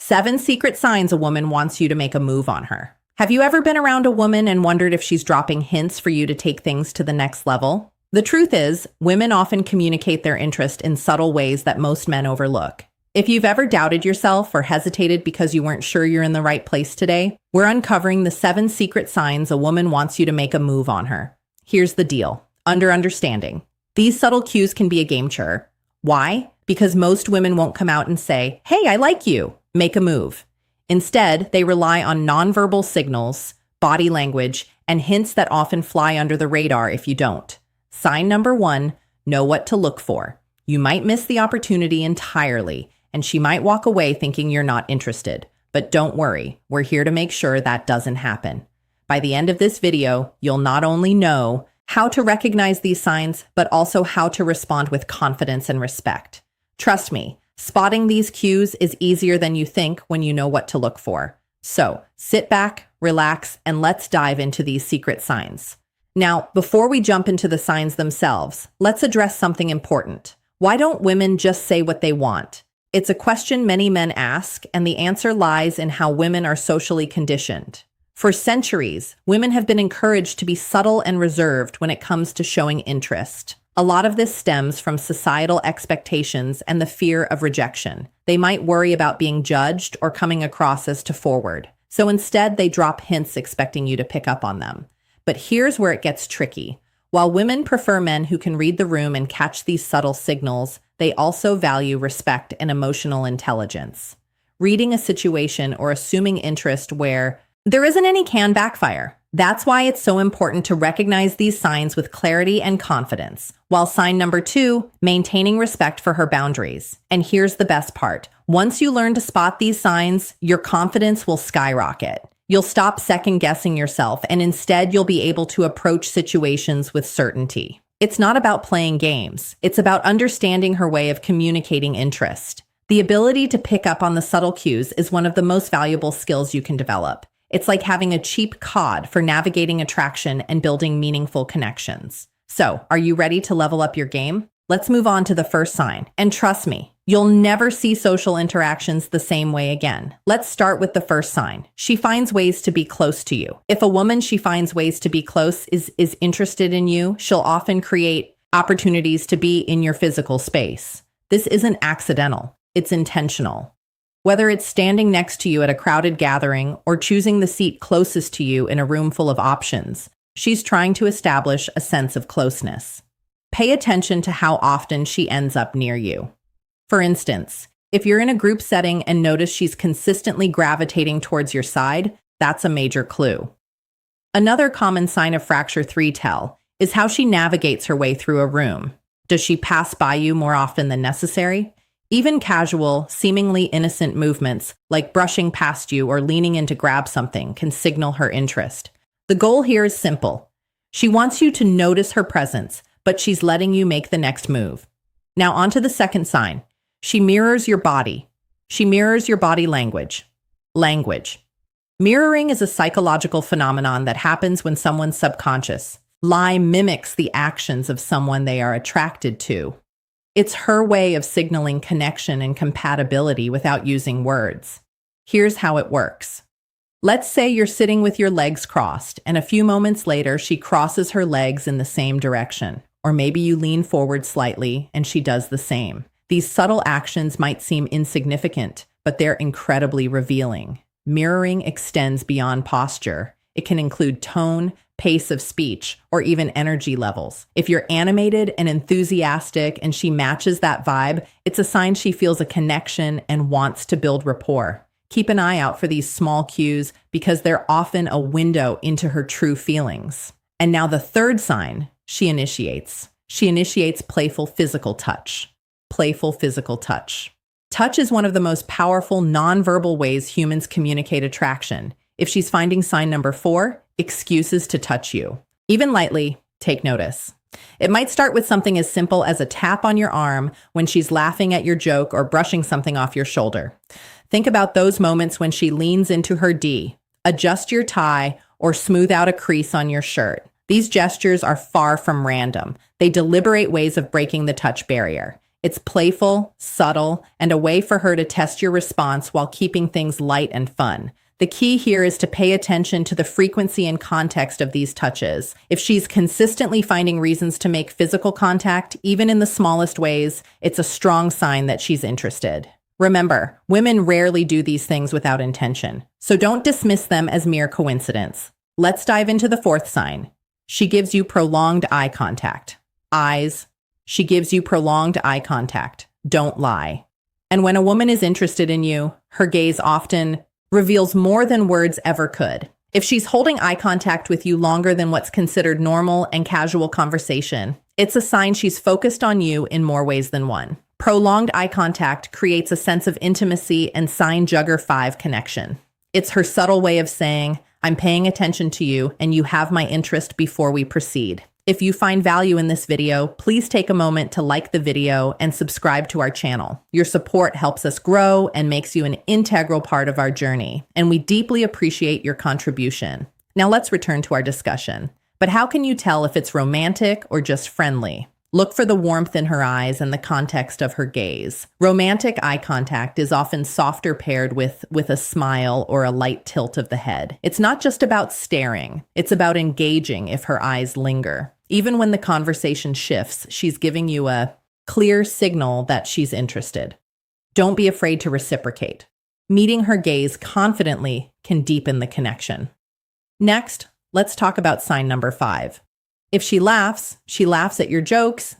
7 secret signs a woman wants you to make a move on her. Have you ever been around a woman and wondered if she's dropping hints for you to take things to the next level? The truth is, women often communicate their interest in subtle ways that most men overlook. If you've ever doubted yourself or hesitated because you weren't sure you're in the right place today, we're uncovering the 7 secret signs a woman wants you to make a move on her. Here's the deal. Understanding. These subtle cues can be a game changer. Why? Because most women won't come out and say, "Hey, I like you. Make a move." Instead, they rely on nonverbal signals, body language, and hints that often fly under the radar if you don't. Sign number 1, know what to look for. You might miss the opportunity entirely, and she might walk away thinking you're not interested. But don't worry, we're here to make sure that doesn't happen. By the end of this video, you'll not only know how to recognize these signs, but also how to respond with confidence and respect. Trust me, spotting these cues is easier than you think when you know what to look for. So, sit back, relax, and let's dive into these secret signs. Now, before we jump into the signs themselves, let's address something important. Why don't women just say what they want? It's a question many men ask, and the answer lies in how women are socially conditioned. For centuries, women have been encouraged to be subtle and reserved when it comes to showing interest. A lot of this stems from societal expectations and the fear of rejection. They might worry about being judged or coming across as too forward. So instead, they drop hints expecting you to pick up on them. But here's where it gets tricky. While women prefer men who can read the room and catch these subtle signals, they also value respect and emotional intelligence. Reading a situation or assuming interest where there isn't any can backfire. That's why it's so important to recognize these signs with clarity and confidence. While sign number 2, maintaining respect for her boundaries. And here's the best part. Once you learn to spot these signs, your confidence will skyrocket. You'll stop second-guessing yourself, and instead you'll be able to approach situations with certainty. It's not about playing games. It's about understanding her way of communicating interest. The ability to pick up on the subtle cues is one of the most valuable skills you can develop. It's like having a cheap cod for navigating attraction and building meaningful connections. So, are you ready to level up your game? Let's move on to the first sign. And trust me, you'll never see social interactions the same way again. Let's start with the first sign. She finds ways to be close to you. If a woman she finds ways to be close is interested in you, she'll often create opportunities to be in your physical space. This isn't accidental. It's intentional. Whether it's standing next to you at a crowded gathering or choosing the seat closest to you in a room full of options, she's trying to establish a sense of closeness. Pay attention to how often she ends up near you. For instance, if you're in a group setting and notice she's consistently gravitating towards your side, that's a major clue. Another common sign of Fracture 3 tell is how she navigates her way through a room. Does she pass by you more often than necessary? Even casual, seemingly innocent movements, like brushing past you or leaning in to grab something, can signal her interest. The goal here is simple. She wants you to notice her presence, but she's letting you make the next move. Now on to the second sign. She mirrors your body. She mirrors your body language. Mirroring is a psychological phenomenon that happens when someone's subconscious mimics the actions of someone they are attracted to. It's her way of signaling connection and compatibility without using words. Here's how it works. Let's say you're sitting with your legs crossed, and a few moments later, she crosses her legs in the same direction. Or maybe you lean forward slightly, and she does the same. These subtle actions might seem insignificant, but they're incredibly revealing. Mirroring extends beyond posture. It can include tone, pace of speech, or even energy levels. If you're animated and enthusiastic and she matches that vibe, it's a sign she feels a connection and wants to build rapport. Keep an eye out for these small cues because they're often a window into her true feelings. And now the third sign, she initiates. She initiates playful physical touch. Playful physical touch. Touch is one of the most powerful nonverbal ways humans communicate attraction. If she's finding sign number 4, excuses to touch you. Even lightly, take notice. It might start with something as simple as a tap on your arm when she's laughing at your joke or brushing something off your shoulder. Think about those moments when she leans into her D, adjust your tie, or smooth out a crease on your shirt. These gestures are far from random. They deliberate ways of breaking the touch barrier. It's playful, subtle, and a way for her to test your response while keeping things light and fun. The key here is to pay attention to the frequency and context of these touches. If she's consistently finding reasons to make physical contact, even in the smallest ways, it's a strong sign that she's interested. Remember, women rarely do these things without intention, so don't dismiss them as mere coincidence. Let's dive into the fourth sign. She gives you prolonged eye contact. Eyes. She gives you prolonged eye contact. Don't lie. And when a woman is interested in you, her gaze often reveals more than words ever could. If she's holding eye contact with you longer than what's considered normal and casual conversation, it's a sign she's focused on you in more ways than one. Prolonged eye contact creates a sense of intimacy and sign Jugger 5 connection. It's her subtle way of saying, I'm paying attention to you and you have my interest before we proceed. If you find value in this video, please take a moment to like the video and subscribe to our channel. Your support helps us grow and makes you an integral part of our journey, and we deeply appreciate your contribution. Now let's return to our discussion. But how can you tell if it's romantic or just friendly? Look for the warmth in her eyes and the context of her gaze. Romantic eye contact is often softer paired with a smile or a light tilt of the head. It's not just about staring, it's about engaging if her eyes linger. Even when the conversation shifts, she's giving you a clear signal that she's interested. Don't be afraid to reciprocate. Meeting her gaze confidently can deepen the connection. Next, let's talk about sign number 5. If she laughs at your jokes,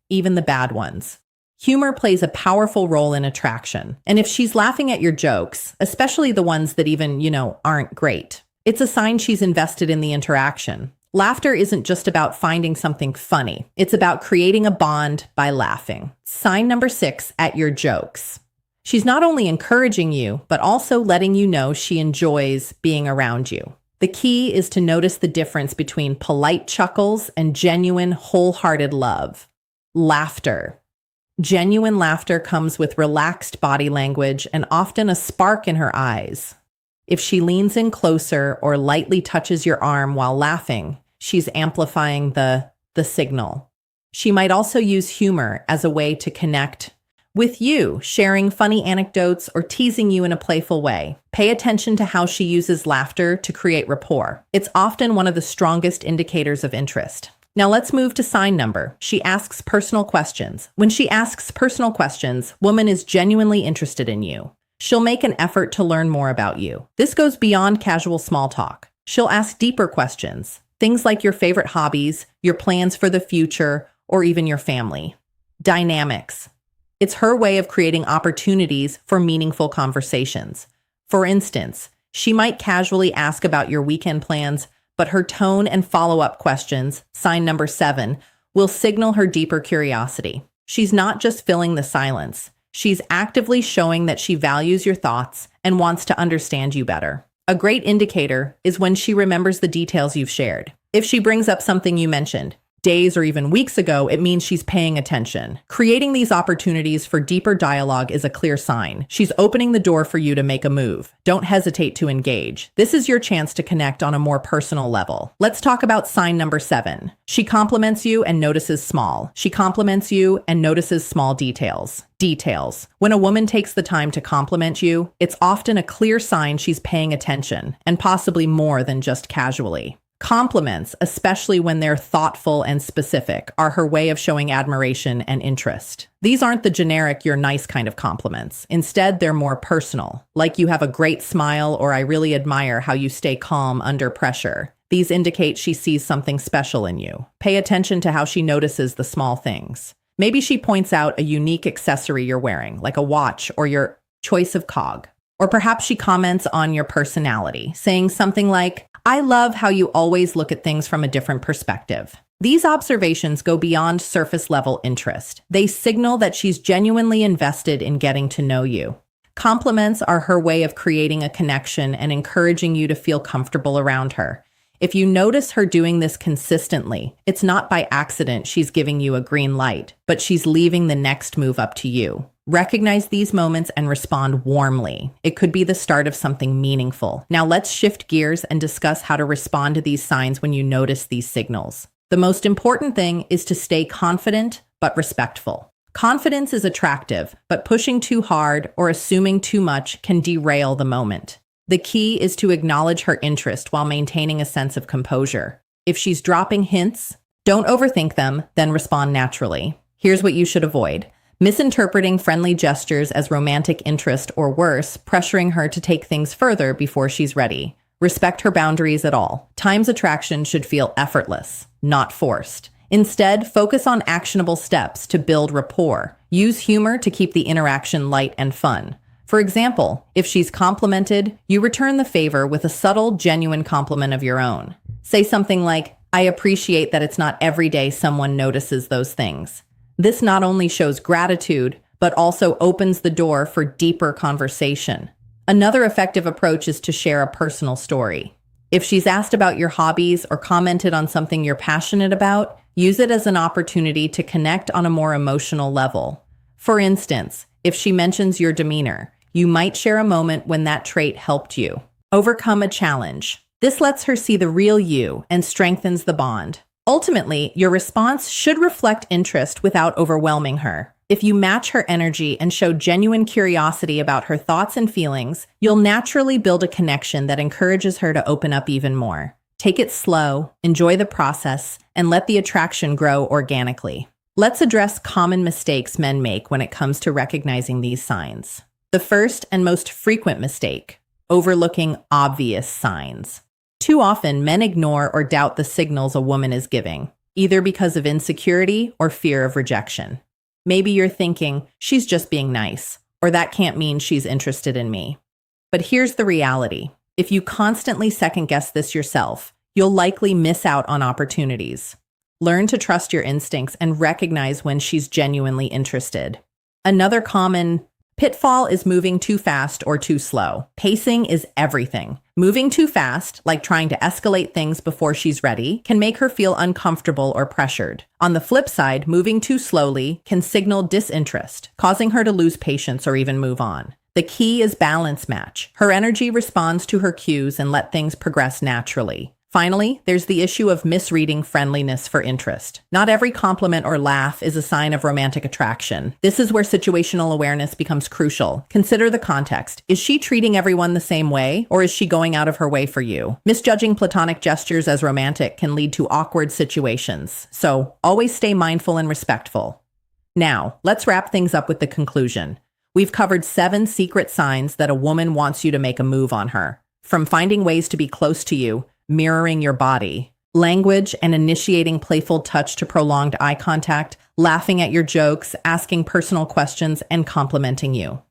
even the bad ones. Humor plays a powerful role in attraction. And if she's laughing at your jokes, especially the ones that even, aren't great, it's a sign she's invested in the interaction. Laughter isn't just about finding something funny. It's about creating a bond by laughing. Sign number 6, at your jokes. She's not only encouraging you, but also letting you know she enjoys being around you. The key is to notice the difference between polite chuckles and genuine, wholehearted love. Laughter. Genuine laughter comes with relaxed body language and often a spark in her eyes. If she leans in closer or lightly touches your arm while laughing, she's amplifying the signal. She might also use humor as a way to connect with you, sharing funny anecdotes or teasing you in a playful way. Pay attention to how she uses laughter to create rapport. It's often one of the strongest indicators of interest. Now let's move to sign number. She asks personal questions. When she asks personal questions, woman is genuinely interested in you. She'll make an effort to learn more about you. This goes beyond casual small talk. She'll ask deeper questions, things like your favorite hobbies, your plans for the future, or even your family. Dynamics. It's her way of creating opportunities for meaningful conversations. For instance, she might casually ask about your weekend plans, but her tone and follow-up questions, sign number 7, will signal her deeper curiosity. She's not just filling the silence. She's actively showing that she values your thoughts and wants to understand you better. A great indicator is when she remembers the details you've shared. If she brings up something you mentioned days or even weeks ago, it means she's paying attention. Creating these opportunities for deeper dialogue is a clear sign. She's opening the door for you to make a move. Don't hesitate to engage. This is your chance to connect on a more personal level. Let's talk about sign number 7. She compliments you and notices small. She compliments you and notices small details. Details. When a woman takes the time to compliment you, it's often a clear sign she's paying attention, and possibly more than just casually. Compliments, especially when they're thoughtful and specific, are her way of showing admiration and interest. These aren't the generic "you're nice" kind of compliments. Instead, they're more personal, like "you have a great smile" or "I really admire how you stay calm under pressure." These indicate she sees something special in you. Pay attention to how she notices the small things. Maybe she points out a unique accessory you're wearing, like a watch or your choice of cog. Or perhaps she comments on your personality, saying something like, "I love how you always look at things from a different perspective." These observations go beyond surface-level interest. They signal that she's genuinely invested in getting to know you. Compliments are her way of creating a connection and encouraging you to feel comfortable around her. If you notice her doing this consistently, it's not by accident she's giving you a green light, but she's leaving the next move up to you. Recognize these moments and respond warmly. It could be the start of something meaningful. Now let's shift gears and discuss how to respond to these signs when you notice these signals. The most important thing is to stay confident but respectful. Confidence is attractive, but pushing too hard or assuming too much can derail the moment. The key is to acknowledge her interest while maintaining a sense of composure. If she's dropping hints, don't overthink them, then respond naturally. Here's what you should avoid: misinterpreting friendly gestures as romantic interest, or worse, pressuring her to take things further before she's ready. Respect her boundaries at all. Times attraction should feel effortless, not forced. Instead, focus on actionable steps to build rapport. Use humor to keep the interaction light and fun. For example, if she's complimented, you return the favor with a subtle, genuine compliment of your own. Say something like, "I appreciate that it's not every day someone notices those things." This not only shows gratitude, but also opens the door for deeper conversation. Another effective approach is to share a personal story. If she's asked about your hobbies or commented on something you're passionate about, use it as an opportunity to connect on a more emotional level. For instance, if she mentions your demeanor, you might share a moment when that trait helped you overcome a challenge. This lets her see the real you and strengthens the bond. Ultimately, your response should reflect interest without overwhelming her. If you match her energy and show genuine curiosity about her thoughts and feelings, you'll naturally build a connection that encourages her to open up even more. Take it slow, enjoy the process, and let the attraction grow organically. Let's address common mistakes men make when it comes to recognizing these signs. The first and most frequent mistake: overlooking obvious signs. Too often, men ignore or doubt the signals a woman is giving, either because of insecurity or fear of rejection. Maybe you're thinking, "She's just being nice," or "That can't mean she's interested in me." But here's the reality. If you constantly second-guess this yourself, you'll likely miss out on opportunities. Learn to trust your instincts and recognize when she's genuinely interested. Another common pitfall is moving too fast or too slow. Pacing is everything. Moving too fast, like trying to escalate things before she's ready, can make her feel uncomfortable or pressured. On the flip side, moving too slowly can signal disinterest, causing her to lose patience or even move on. The key is balance match. Her energy responds to her cues and let things progress naturally. Finally, there's the issue of misreading friendliness for interest. Not every compliment or laugh is a sign of romantic attraction. This is where situational awareness becomes crucial. Consider the context. Is she treating everyone the same way, or is she going out of her way for you? Misjudging platonic gestures as romantic can lead to awkward situations, so always stay mindful and respectful. Now, let's wrap things up with the conclusion. We've covered 7 secret signs that a woman wants you to make a move on her. From finding ways to be close to you, mirroring your body, language and initiating playful touch to prolonged eye contact, laughing at your jokes, asking personal questions, and complimenting you.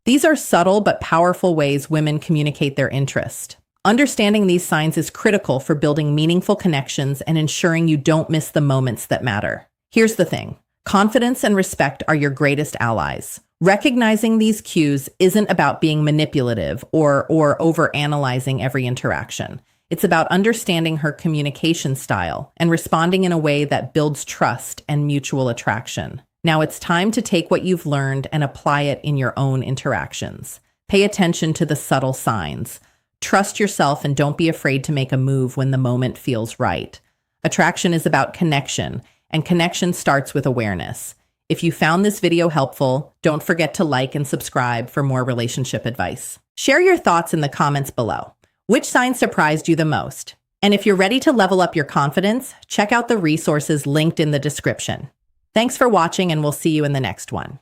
These are subtle but powerful ways women communicate their interest. Understanding these signs is critical for building meaningful connections and ensuring you don't miss the moments that matter. Here's the thing: confidence and respect are your greatest allies. Recognizing these cues isn't about being manipulative or overanalyzing every interaction. It's about understanding her communication style and responding in a way that builds trust and mutual attraction. Now it's time to take what you've learned and apply it in your own interactions. Pay attention to the subtle signs. Trust yourself and don't be afraid to make a move when the moment feels right. Attraction is about connection, and connection starts with awareness. If you found this video helpful, don't forget to like and subscribe for more relationship advice. Share your thoughts in the comments below. Which sign surprised you the most? And if you're ready to level up your confidence, check out the resources linked in the description. Thanks for watching, and we'll see you in the next one.